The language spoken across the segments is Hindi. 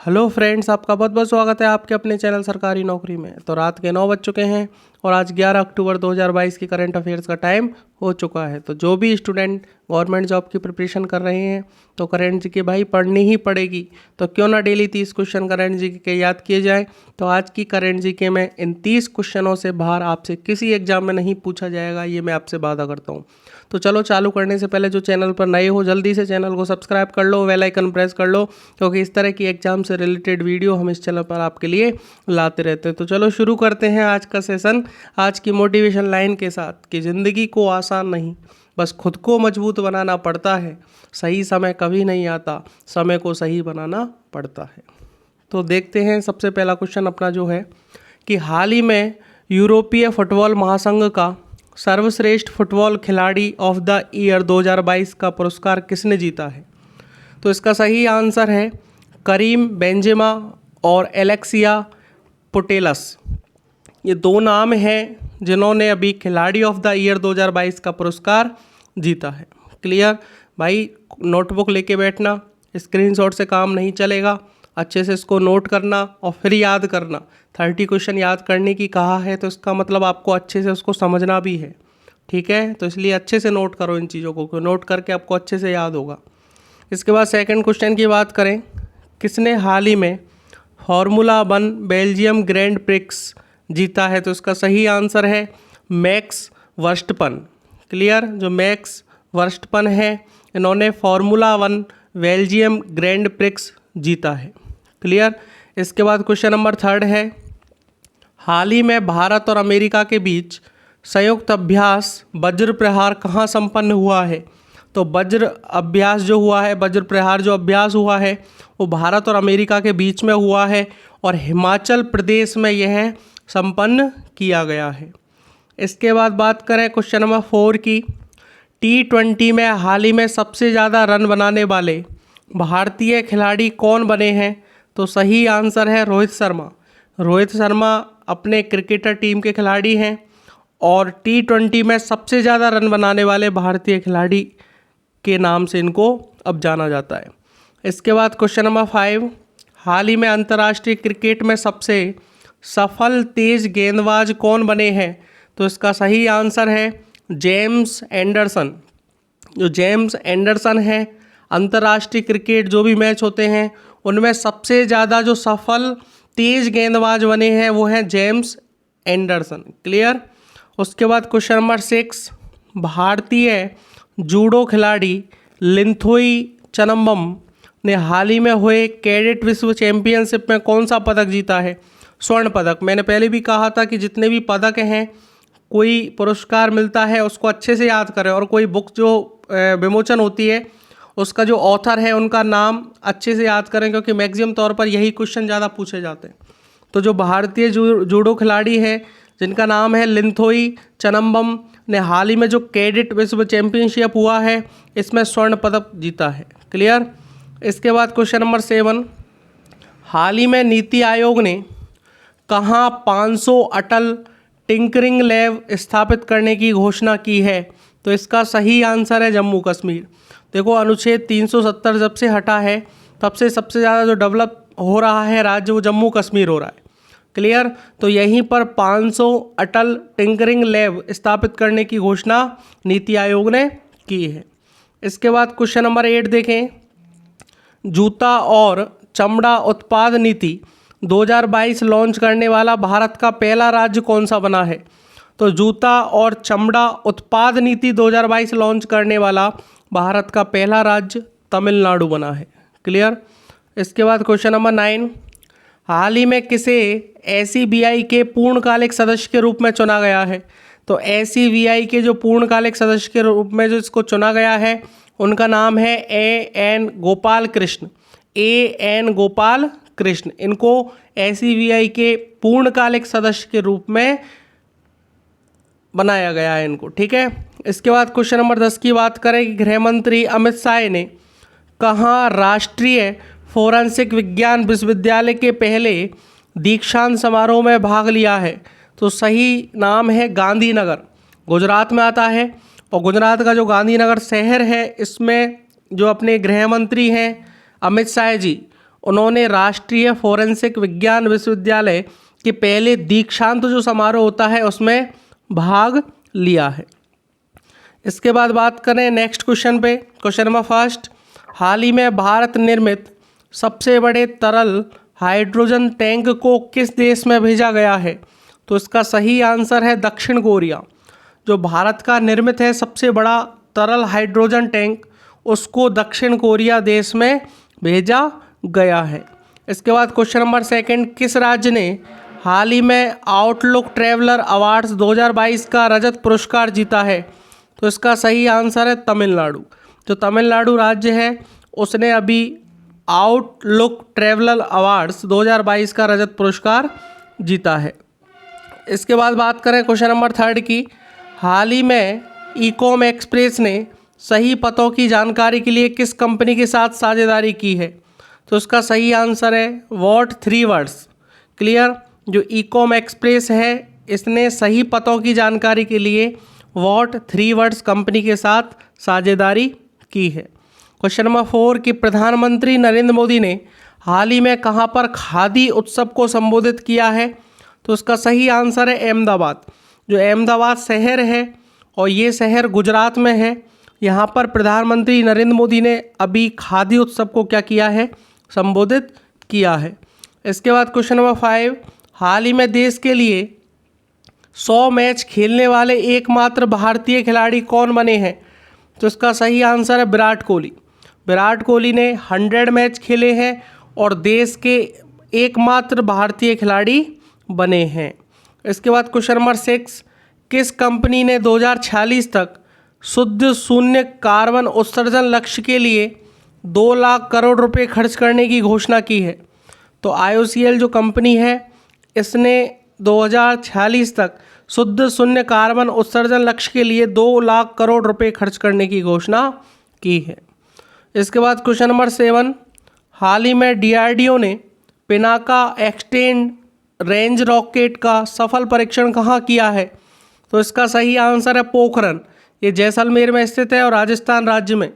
हेलो फ्रेंड्स, आपका बहुत बहुत स्वागत है आपके अपने चैनल सरकारी नौकरी में। तो रात के 9 बज चुके हैं और आज 11 अक्टूबर 2022 की करंट अफेयर्स का टाइम हो चुका है। तो जो भी स्टूडेंट गवर्नमेंट जॉब की प्रिपरेशन कर रहे हैं तो करंट जीके भाई पढ़नी ही पड़ेगी। तो क्यों ना डेली 30 क्वेश्चन करंट जीके के याद किए जाए। तो आज की करंट जीके में इन 30 क्वेश्चनों से बाहर आपसे किसी एग्जाम में नहीं पूछा जाएगा, ये मैं आपसे वादा करता हूँ। तो चलो चालू करने से पहले जो चैनल पर नए हो जल्दी से चैनल को सब्सक्राइब कर लो, बेल आइकन प्रेस कर लो, क्योंकि इस तरह की एग्जाम से रिलेटेड वीडियो हम इस चैनल पर आपके लिए लाते रहते हैं। तो चलो शुरू करते हैं आज का सेशन आज की मोटिवेशन लाइन के साथ कि ज़िंदगी को आसान नहीं, बस खुद को मजबूत बनाना पड़ता है। सही समय कभी नहीं आता, समय को सही बनाना पड़ता है। तो देखते हैं सबसे पहला क्वेश्चन अपना जो है कि हाल ही में यूरोपीय फुटबॉल महासंघ का सर्वश्रेष्ठ फुटबॉल खिलाड़ी ऑफ द ईयर 2022 का पुरस्कार किसने जीता है। तो इसका सही आंसर है करीम बेंजेमा और एलेक्सिया पुटेलस। ये दो नाम हैं जिन्होंने अभी खिलाड़ी ऑफ द ईयर 2022 का पुरस्कार जीता है। क्लियर भाई, नोटबुक लेके बैठना, स्क्रीनशॉट से काम नहीं चलेगा, अच्छे से इसको नोट करना और फिर याद करना। 30 क्वेश्चन याद करने की कहा है तो इसका मतलब आपको अच्छे से उसको समझना भी है, ठीक है। तो इसलिए अच्छे से नोट करो इन चीज़ों को, नोट करके आपको अच्छे से याद होगा। इसके बाद सेकंड क्वेश्चन की बात करें, किसने हाल ही में फार्मूला 1 बेल्जियम ग्रैंड प्रिक्स जीता है। तो इसका सही आंसर है मैक्स वर्स्टपन। क्लियर, जो मैक्स वर्स्टपन है इन्होंने फार्मूला 1 बेल्जियम ग्रैंड प्रिक्स जीता है। क्लियर। इसके बाद क्वेश्चन नंबर 3 है, हाल ही में भारत और अमेरिका के बीच संयुक्त अभ्यास वज्र प्रहार कहाँ संपन्न हुआ है। तो वज्र अभ्यास जो हुआ है, वज्र प्रहार जो अभ्यास हुआ है वो भारत और अमेरिका के बीच में हुआ है और हिमाचल प्रदेश में यह संपन्न किया गया है। इसके बाद बात करें क्वेश्चन नंबर 4 की, T20 में हाल ही में सबसे ज़्यादा रन बनाने वाले भारतीय खिलाड़ी कौन बने हैं। तो सही आंसर है रोहित शर्मा। रोहित शर्मा अपने क्रिकेटर टीम के खिलाड़ी हैं और T20 में सबसे ज़्यादा रन बनाने वाले भारतीय खिलाड़ी के नाम से इनको अब जाना जाता है। इसके बाद क्वेश्चन नंबर 5, हाल ही में अंतर्राष्ट्रीय क्रिकेट में सबसे सफल तेज गेंदबाज कौन बने हैं। तो इसका सही आंसर है जेम्स एंडरसन। जो जेम्स एंडरसन है, अंतर्राष्ट्रीय क्रिकेट जो भी मैच होते हैं उनमें सबसे ज़्यादा जो सफल तेज गेंदबाज बने हैं वो हैं जेम्स एंडरसन। क्लियर। उसके बाद क्वेश्चन नंबर 6, भारतीय जूडो खिलाड़ी लिंथोई चनम्बम ने हाल ही में हुए कैडेट विश्व चैंपियनशिप में कौन सा पदक जीता है। स्वर्ण पदक। मैंने पहले भी कहा था कि जितने भी पदक हैं, कोई पुरस्कार मिलता है उसको अच्छे से याद करें और कोई बुक जो विमोचन होती है उसका जो ऑथर है उनका नाम अच्छे से याद करें, क्योंकि मैक्सिमम तौर पर यही क्वेश्चन ज़्यादा पूछे जाते हैं। तो जो भारतीय जूडो खिलाड़ी हैं जिनका नाम है लिंथोई चनम्बम ने हाल ही में जो कैडेट विश्व चैंपियनशिप हुआ है इसमें स्वर्ण पदक जीता है। क्लियर। इसके बाद क्वेश्चन नंबर 7, हाल ही में नीति आयोग ने कहाँ 500 अटल टिंकरिंग लैब स्थापित करने की घोषणा की है। तो इसका सही आंसर है जम्मू कश्मीर। देखो, अनुच्छेद 370 जब से हटा है तब से सबसे ज़्यादा जो डेवलप हो रहा है राज्य वो जम्मू कश्मीर हो रहा है। क्लियर। तो यहीं पर 500 अटल टिंकरिंग लैब स्थापित करने की घोषणा नीति आयोग ने की है। इसके बाद क्वेश्चन नंबर 8 देखें, जूता और चमड़ा उत्पाद नीति 2022 लॉन्च करने वाला भारत का पहला राज्य कौन सा बना है। तो जूता और चमड़ा उत्पाद नीति 2022 लॉन्च करने वाला भारत का पहला राज्य तमिलनाडु बना है। क्लियर। इसके बाद क्वेश्चन नंबर 9, हाल ही में किसे SCBI के पूर्णकालिक सदस्य के रूप में चुना गया है। तो SCBI के जो पूर्णकालिक सदस्य के रूप में जो इसको चुना गया है उनका नाम है AN गोपाल कृष्ण। AN गोपाल कृष्ण, इनको SCBI के पूर्णकालिक सदस्य के रूप में बनाया गया है इनको, ठीक है। इसके बाद क्वेश्चन नंबर 10 की बात करें कि गृह मंत्री अमित शाह ने कहाँ राष्ट्रीय फोरेंसिक विज्ञान विश्वविद्यालय के पहले दीक्षांत समारोह में भाग लिया है। तो सही नाम है गांधीनगर, गुजरात में आता है। और गुजरात का जो गांधीनगर शहर है इसमें जो अपने गृह मंत्री हैं अमित शाह जी, उन्होंने राष्ट्रीय फोरेंसिक विज्ञान विश्वविद्यालय के पहले दीक्षांत जो समारोह होता है उसमें भाग लिया है। इसके बाद बात करें नेक्स्ट क्वेश्चन पे, क्वेश्चन नंबर फर्स्ट, हाल ही में भारत निर्मित सबसे बड़े तरल हाइड्रोजन टैंक को किस देश में भेजा गया है? तो इसका सही आंसर है दक्षिण कोरिया। जो भारत का निर्मित है सबसे बड़ा तरल हाइड्रोजन टैंक, उसको दक्षिण कोरिया देश में भेजा गया है। इसके बाद क्वेश्चन नंबर सेकंड, किस राज्य ने हाल ही में आउटलुक ट्रैवलर अवार्ड्स 2022 का रजत पुरस्कार जीता है? तो इसका सही आंसर है तमिलनाडु। जो तमिलनाडु राज्य है उसने अभी आउटलुक ट्रैवलर अवार्ड्स 2022 का रजत पुरस्कार जीता है। इसके बाद बात करें क्वेश्चन नंबर थर्ड की, हाल ही में ईकॉम एक्सप्रेस ने सही पतों की जानकारी के लिए किस कंपनी के साथ साझेदारी की है? तो इसका सही आंसर है वॉट थ्री वर्ड्स। क्लियर, जो ईकॉम एक्सप्रेस है इसने सही पतों की जानकारी के लिए वॉट थ्री वर्ड्स कंपनी के साथ साझेदारी की है। क्वेश्चन नंबर 4 कि प्रधानमंत्री नरेंद्र मोदी ने हाल ही में कहां पर खादी उत्सव को संबोधित किया है? तो इसका सही आंसर है अहमदाबाद। जो अहमदाबाद शहर है और ये शहर गुजरात में है, यहाँ पर प्रधानमंत्री नरेंद्र मोदी ने अभी खादी उत्सव को क्या किया है? संबोधित किया है। इसके बाद क्वेश्चन नंबर 5, हाल ही में देश के लिए 100 मैच खेलने वाले एकमात्र भारतीय खिलाड़ी कौन बने हैं? तो इसका सही आंसर है विराट कोहली। विराट कोहली ने 100 मैच खेले हैं और देश के एकमात्र भारतीय खिलाड़ी बने हैं। इसके बाद क्वेश्चन नंबर 6, किस कंपनी ने 2046 तक शुद्ध शून्य कार्बन उत्सर्जन लक्ष्य के लिए 2 लाख करोड़ रुपए खर्च करने की घोषणा की है? तो IOCL जो कंपनी है इसने 2046 तक शुद्ध शून्य कार्बन उत्सर्जन लक्ष्य के लिए 2 लाख करोड़ रुपए खर्च करने की घोषणा की है। इसके बाद क्वेश्चन नंबर 7, हाल ही में DRDO ने पिनाका एक्सटेंड रेंज रॉकेट का सफल परीक्षण कहाँ किया है? तो इसका सही आंसर है पोखरन। ये जैसलमेर में स्थित है और राजस्थान राज्य में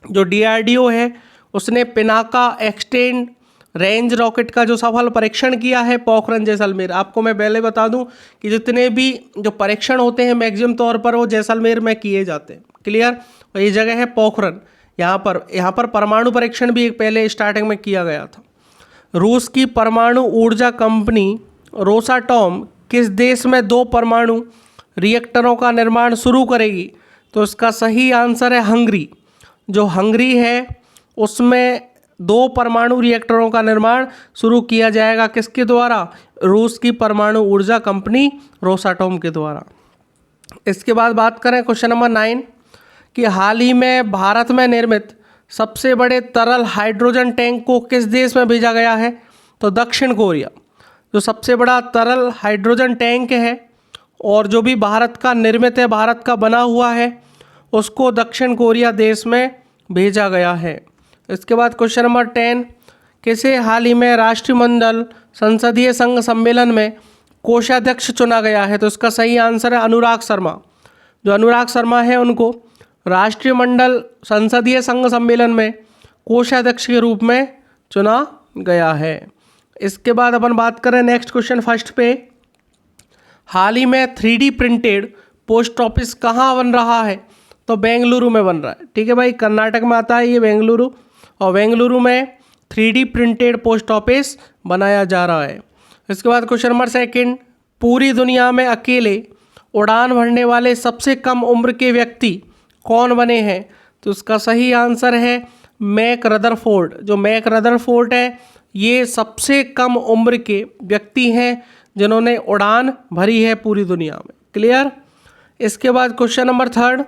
जो DRDO है उसने पिनाका एक्सटेंड रेंज रॉकेट का जो सफल परीक्षण किया है पोखरन जैसलमेर। आपको मैं पहले बता दूं कि जितने भी जो परीक्षण होते हैं मैक्सिमम तौर पर वो जैसलमेर में किए जाते हैं। क्लियर, और ये जगह है पोखरन। यहाँ पर परमाणु परीक्षण भी एक पहले स्टार्टिंग में किया गया था। रूस की परमाणु ऊर्जा कंपनी रोसाटॉम किस देश में 2 परमाणु रिएक्टरों का निर्माण शुरू करेगी? तो इसका सही आंसर है हंगरी। जो हंगरी है उसमें 2 परमाणु रिएक्टरों का निर्माण शुरू किया जाएगा। किसके द्वारा? रूस की परमाणु ऊर्जा कंपनी रोसाटॉम के द्वारा। इसके बाद बात करें क्वेश्चन नंबर 9 कि हाल ही में भारत में निर्मित सबसे बड़े तरल हाइड्रोजन टैंक को किस देश में भेजा गया है? तो दक्षिण कोरिया। जो सबसे बड़ा तरल हाइड्रोजन टैंक है और जो भी भारत का निर्मित है, भारत का बना हुआ है, उसको दक्षिण कोरिया देश में भेजा गया है। इसके बाद क्वेश्चन नंबर 10, किसे हाल ही में राष्ट्रमंडल संसदीय संघ सम्मेलन में कोषाध्यक्ष चुना गया है? तो इसका सही आंसर है अनुराग शर्मा। जो अनुराग शर्मा है उनको राष्ट्रमंडल संसदीय संघ सम्मेलन में कोषाध्यक्ष के रूप में चुना गया है। इसके बाद अपन बात करें नेक्स्ट क्वेश्चन फर्स्ट पे, हाल ही में 3D प्रिंटेड पोस्ट ऑफिस कहाँ बन रहा है? तो बेंगलुरु में बन रहा है। ठीक है भाई, कर्नाटक में आता है ये बेंगलुरु, और बेंगलुरु में 3D प्रिंटेड पोस्ट ऑफिस बनाया जा रहा है। इसके बाद क्वेश्चन नंबर 2, पूरी दुनिया में अकेले उड़ान भरने वाले सबसे कम उम्र के व्यक्ति कौन बने हैं? तो इसका सही आंसर है मैक रदरफोर्ड। जो मैक रदरफोर्ड है ये सबसे कम उम्र के व्यक्ति हैं जिन्होंने उड़ान भरी है पूरी दुनिया में। क्लियर। इसके बाद क्वेश्चन नंबर 3,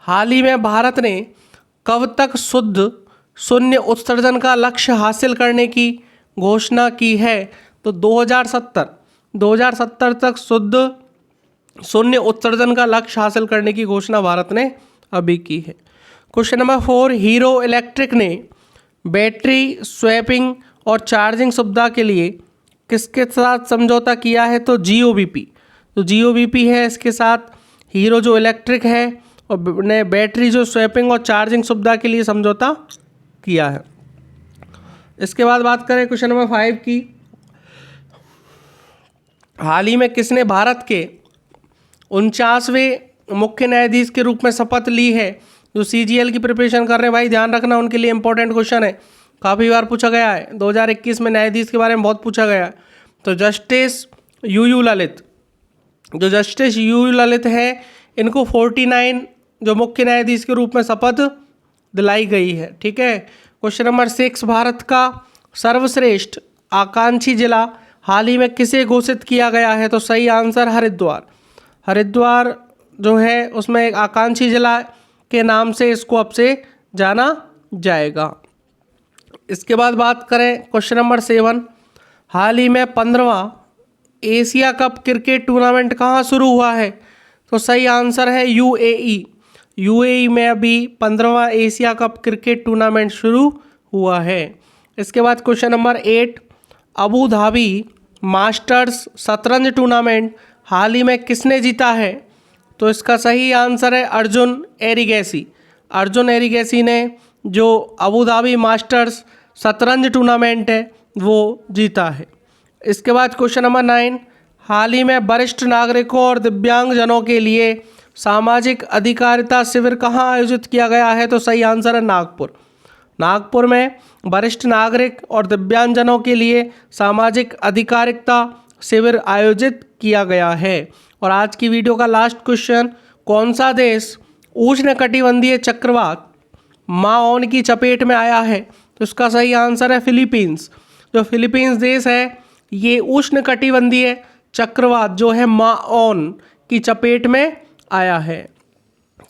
हाल ही में भारत ने कब तक शुद्ध शून्य उत्सर्जन का लक्ष्य हासिल करने की घोषणा की है? तो 2070 तक शुद्ध शून्य उत्सर्जन का लक्ष्य हासिल करने की घोषणा भारत ने अभी की है। क्वेश्चन नंबर 4, हीरो इलेक्ट्रिक ने बैटरी स्वैपिंग और चार्जिंग सुविधा के लिए किसके साथ समझौता किया है? तो GOVP। तो GOVP है इसके साथ हीरो जो इलेक्ट्रिक है और ने बैटरी जो स्वैपिंग और चार्जिंग सुविधा के लिए समझौता किया है। इसके बाद बात करें क्वेश्चन नंबर 5 की। हाल ही में किसने भारत के 49वें मुख्य न्यायाधीश के रूप में शपथ ली है? जो CGL की प्रिपरेशन कर रहे हैं भाई, ध्यान रखना, उनके लिए इंपॉर्टेंट क्वेश्चन है, काफ़ी बार पूछा गया है। 2021 में न्यायाधीश के बारे में बहुत पूछा गया है। तो जस्टिस यू ललित, जो जस्टिस यू ललित है, इनको 49 जो मुख्य न्यायाधीश के रूप में शपथ दिलाई गई है। ठीक है। क्वेश्चन नंबर 6, भारत का सर्वश्रेष्ठ आकांक्षी जिला हाल ही में किसे घोषित किया गया है? तो सही आंसर हरिद्वार। हरिद्वार जो है उसमें एक आकांक्षी जिला के नाम से इसको अब से जाना जाएगा। इसके बाद बात करें क्वेश्चन नंबर 7, हाल ही में 15वां एशिया कप क्रिकेट टूर्नामेंट कहाँ शुरू हुआ है? तो सही आंसर है UAE। UAE में अभी 15वां एशिया कप क्रिकेट टूर्नामेंट शुरू हुआ है। इसके बाद question number 8, Abu Dhabi masters शतरंज टूर्नामेंट हाल ही में किसने जीता है? तो इसका सही आंसर है अर्जुन एरिगैसी। अर्जुन एरिगैसी ने जो अबू धाबी मास्टर्स शतरंज टूर्नामेंट है वो जीता है। इसके बाद क्वेश्चन नंबर 9, हाल ही में वरिष्ठ नागरिकों और दिव्यांगजनों के लिए सामाजिक अधिकारिता शिविर कहाँ आयोजित किया गया है? तो सही आंसर है नागपुर। नागपुर में वरिष्ठ नागरिक और दिव्यांगजनों के लिए सामाजिक अधिकारिता शिविर आयोजित किया गया है। और आज की वीडियो का लास्ट क्वेश्चन, कौन सा देश उष्णकटिबंधीय चक्रवात माओन की चपेट में आया है? तो इसका सही आंसर है फिलीपींस। जो फिलीपींस देश है ये उष्णकटिबंधीय चक्रवात जो है माओन की चपेट में आया है।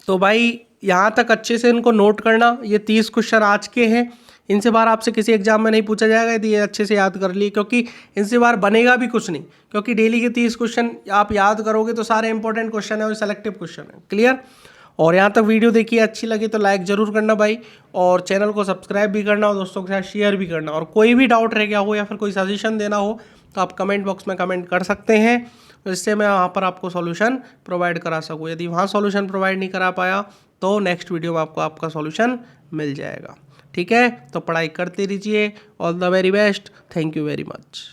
तो भाई यहाँ तक अच्छे से इनको नोट करना। ये 30 क्वेश्चन आज के हैं, इनसे बार आपसे किसी एग्जाम में नहीं पूछा जाएगा यदि ये अच्छे से याद कर लिए, क्योंकि इनसे बार बनेगा भी कुछ नहीं, क्योंकि डेली के 30 क्वेश्चन आप याद करोगे तो सारे इंपॉर्टेंट क्वेश्चन है और सेलेक्टिव क्वेश्चन है। क्लियर? और यहाँ तक वीडियो देखिए, अच्छी लगी तो लाइक ज़रूर करना भाई, और चैनल को सब्सक्राइब भी करना और दोस्तों के साथ शेयर भी करना। और कोई भी डाउट रह गया हो या फिर कोई सजेशन देना हो तो आप कमेंट बॉक्स में कमेंट कर सकते हैं, जिससे मैं वहाँ पर आपको सॉल्यूशन प्रोवाइड करा सकूँ। यदि वहाँ सॉल्यूशन प्रोवाइड नहीं करा पाया तो नेक्स्ट वीडियो में आपको आपका सॉल्यूशन मिल जाएगा। ठीक है, तो पढ़ाई करते रहिए। All the very best. Thank you very much.